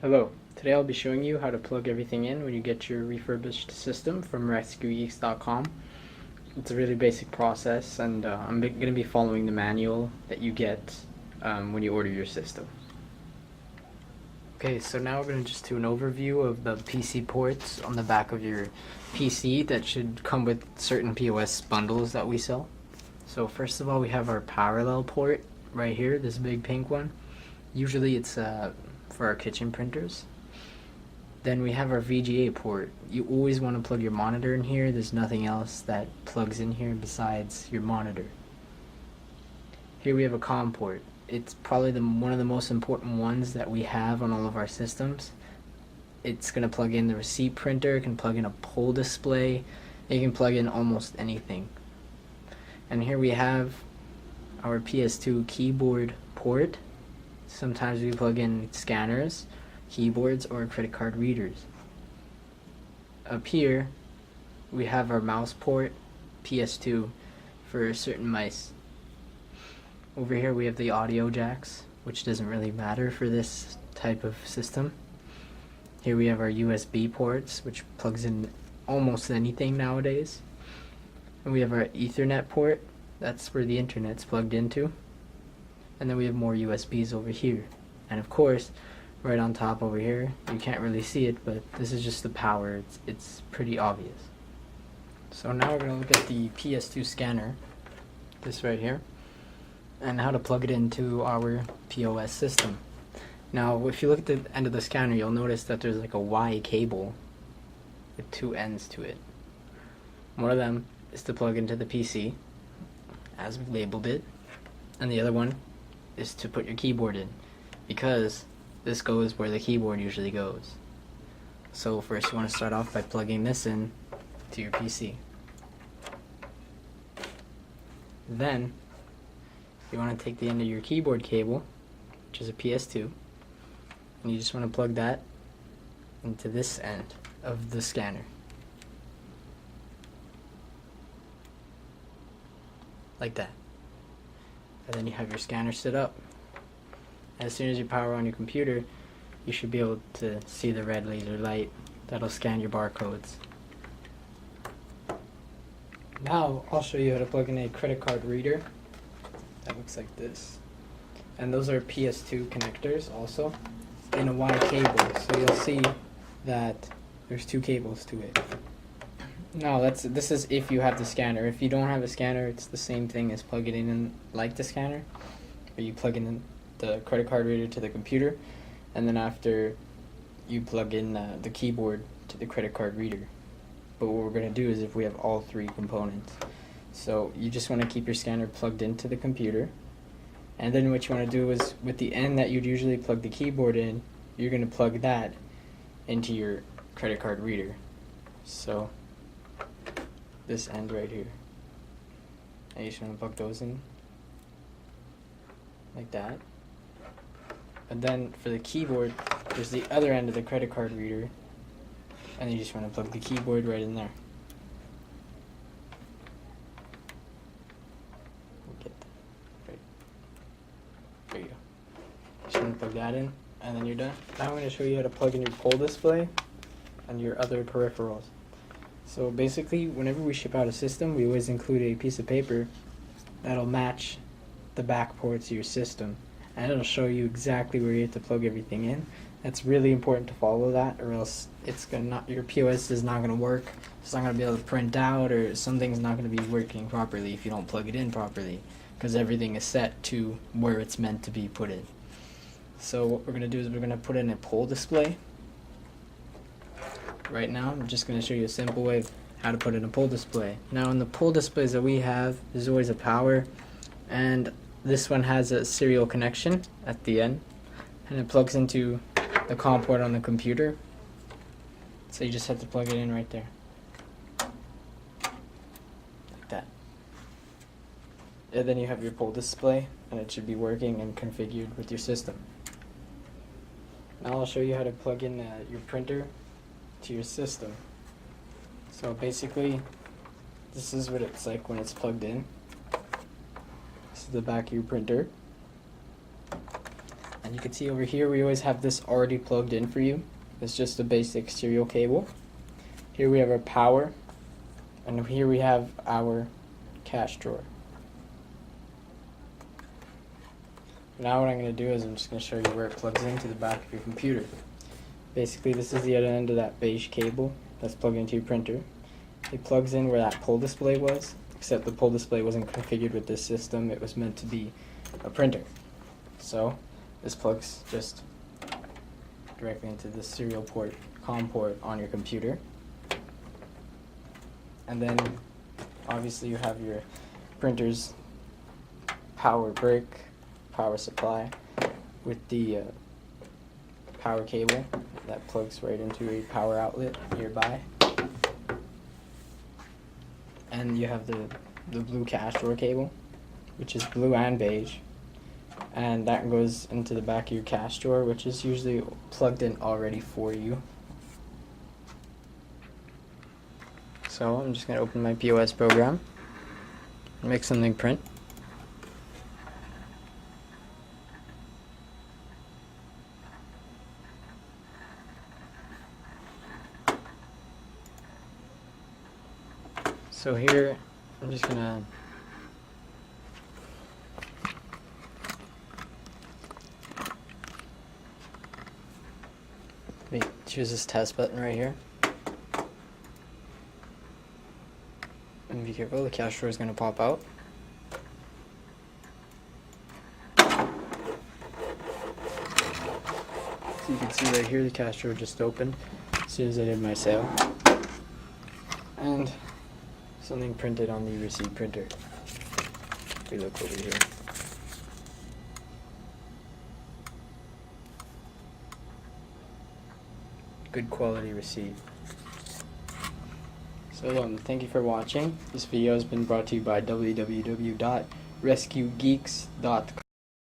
Hello, today I'll be showing you how to plug everything in when you get your refurbished system from rescuegeeks.com. It's a really basic process, and I'm going to be following the manual that you get when you order your system. Okay, so now we're going to just do an overview of the PC ports on the back of your PC that should come with certain POS bundles that we sell. So first of all, we have our parallel port right here, this big pink one. Usually it's for our kitchen printers. Then we have our VGA port. You always want to plug your monitor in here. There's nothing else that plugs in here besides your monitor. Here we have a COM port. It's probably one of the most important ones that we have on all of our systems. It's going to plug in the receipt printer, it can plug in a pull display, it can plug in almost anything. And here we have our PS2 keyboard port. Sometimes we plug in scanners, keyboards, or credit card readers. Up here we have our mouse port, PS2, for certain mice. Over here we have the audio jacks, which doesn't really matter for this type of system. Here we have our USB ports, which plugs in almost anything nowadays. And we have our Ethernet port, that's where the internet's plugged into. And then we have more USBs over here. And of course, right on top over here, you can't really see it, but this is just the power. It's pretty obvious. So now we're going to look at the PS2 scanner, this right here, and how to plug it into our POS system. Now, if you look at the end of the scanner, you'll notice that there's like a Y cable with two ends to it. One of them is to plug into the PC, as we labeled it, and the other one is to put your keyboard in, because this goes where the keyboard usually goes. So first you want to start off by plugging this in to your PC. Then you want to take the end of your keyboard cable, which is a PS2, and you just want to plug that into this end of the scanner. Like that. And then you have your scanner set up. As soon as you power on your computer, you should be able to see the red laser light that'll scan your barcodes. Now I'll show you how to plug in a credit card reader. That looks like this. And those are PS2 connectors also in a Y cable. So you'll see that there's two cables to it. No, this is if you have the scanner. If you don't have a scanner, it's the same thing as plugging it in like the scanner, where you plug in the credit card reader to the computer, and then after you plug in the keyboard to the credit card reader. But what we're going to do is if we have all three components. So you just want to keep your scanner plugged into the computer, and then what you want to do is with the end that you'd usually plug the keyboard in, you're going to plug that into your credit card reader. So this end right here. And you just want to plug those in like that. And then for the keyboard, there's the other end of the credit card reader, and you just want to plug the keyboard right in there. Get that. Right. There you go. Just want to plug that in, and then you're done. Now I'm going to show you how to plug in your pull display and your other peripherals. So basically, whenever we ship out a system, we always include a piece of paper that'll match the back ports of your system, and it'll show you exactly where you have to plug everything in. That's really important to follow that, or else your POS is not going to work. It's not going to be able to print out, or something's not going to be working properly if you don't plug it in properly, because everything is set to where it's meant to be put in. So what we're going to do is we're going to put in a pull display. Right now, I'm just going to show you a simple way of how to put in a pull display. Now, in the pull displays that we have, there's always a power, and this one has a serial connection at the end, and it plugs into the COM port on the computer. So you just have to plug it in right there, like that. And then you have your pull display, and it should be working and configured with your system. Now I'll show you how to plug in your printer to your system. So basically, this is what it's like when it's plugged in. This is the back of your printer. And you can see over here we always have this already plugged in for you. It's just a basic serial cable. Here we have our power, and here we have our cash drawer. Now what I'm going to do is I'm just going to show you where it plugs into the back of your computer. Basically, this is the other end of that beige cable that's plugged into your printer. It plugs in where that pull display was, except the pull display wasn't configured with this system. It was meant to be a printer. So this plugs just directly into the serial port, COM port on your computer. And then obviously you have your printer's power brick, power supply with the power cable that plugs right into a power outlet nearby. And you have the blue cash drawer cable, which is blue and beige, and that goes into the back of your cash drawer, which is usually plugged in already for you. So I'm just going to open my POS program and make something print. So here, I'm just gonna choose this test button right here. And be careful, the cash drawer is gonna pop out. So you can see right here, the cash drawer just opened as soon as I did my sale. And something printed on the receipt printer. If we look over here. Good quality receipt. So thank you for watching. This video has been brought to you by www.rescuegeeks.com.